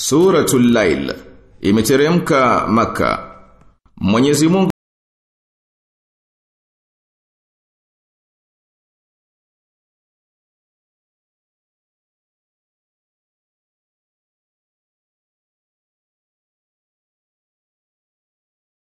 Suratul Lail imeteremka Maka. Mwenyezi Mungu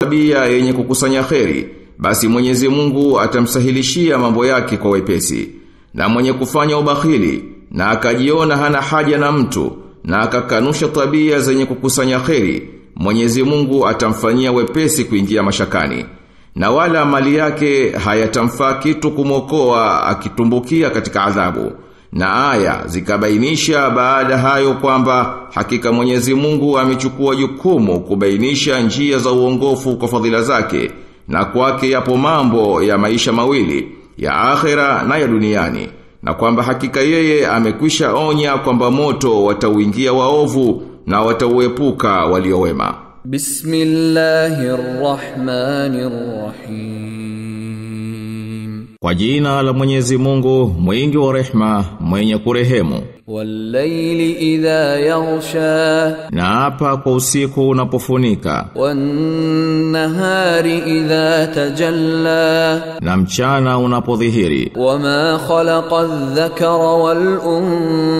tabia yenye kukusanya kheri, basi Mwenyezi Mungu atamsahilishia mambo yake kwa wepesi. Na mwenye kufanya ubakhili na akajiona hana haja na mtu na akakanusha tabia zenye kukusanya kheri, Mwenyezi Mungu atamfanyia wepesi kuingia mashakani. Na wala mali yake hayatamfaa kitu kumwokoa akitumbukia katika adhabu. Na aya zikabainisha baada hayo kwamba hakika Mwenyezi Mungu amechukua jukumu kubainisha njia za uongofu kwa fadhila zake, na kwake yapo mambo ya maisha mawili, ya akhera na ya duniani, na kwamba hakika yeye amekwisha onya kwamba moto watauingia waovu na watauepuka waliowema. Bismillahirrahmanirrahim. Kwa jina la Mwenyezi Mungu mwingi wa rehema, mwenye kurehemu. Wal-layli idha yaghsha, na hapa kwa usiku unapofunika. Wan-nahari idha tajalla, na mchana unapodhihiri. Wama khalaqa adh-dhakara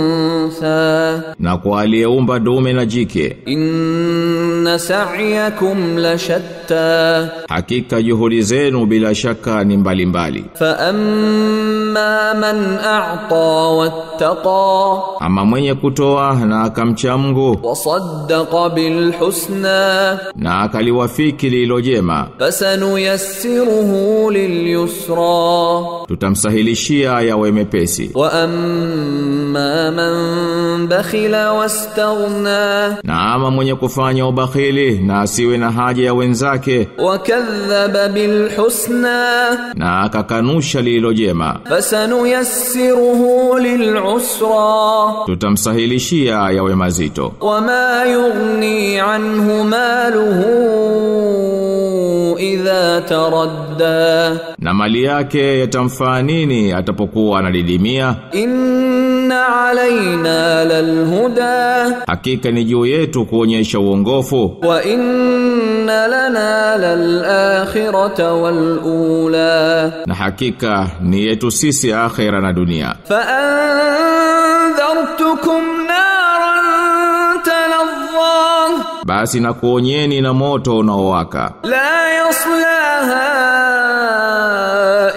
wal-untha, na kwa aliyeumba dume na jike. Inna sa'yakum la shatta, hakika juhudi zenu bila shaka ni mbalimbali. Fa amma man a'ta wattaqa, ama mwenye kutoa na akamcha Mungu, wasaddaqa bil husna, na akaliwafiki lilo jema, fasanuyassiruhu lil yusra, tutamsahilishia yawe mepesi. Wa amma man bakhila wastaghna, na ama mwenye kufanya ubakhili na asiwe na haja ya wenzake, wakadhaba bil husna, na akakanusha lilo jema, fasanuyassiruhu lil usra, tutamsahilishia yawe mazito. Wama yughni anhu maluhu idha taradda, na mali yake yatamfaa nini atapokuwa anadidimia. Inna alaina lalhuda, hakika ni juu yetu kuonyesha uongofu. Wa inna lana lalakhirata walula, na hakika ni yetu sisi akhira na dunia. Fa anzartukum naran talazza, basi na kuonyeni na moto unaowaka. La yaslaha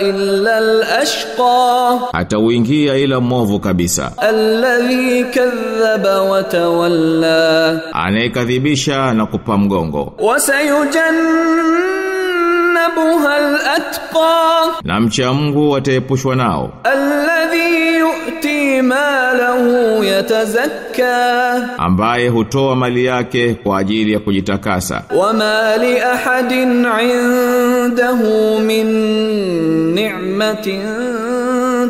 illa al-ashqa, hata uingia ila mwovu kabisa. Alladhi kadhaba wa tawalla, anayekadhibisha na kupa mgongo. Wasayujannabuha al-atqa, na mcha Mungu ataepushwa nao. Alladhi yu'ti malahu yatazakka, ambaye hutoa mali yake kwa ajili ya kujitakasa. Wama li ahadin 'indahu min ni'matin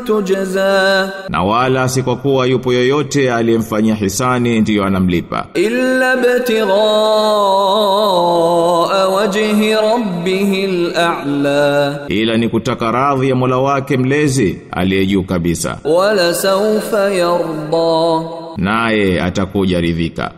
tujza, na wala si kwa kuwa yupo yoyote aliyemfanyia hisani ndiyo anamlipa. Illa ibtigha wajhi rabbihil a'la, ila ni kutaka radhi ya Mola wake mlezi aliyejuu kabisa. Wala sawfa yarda, naye atakuja ridhika.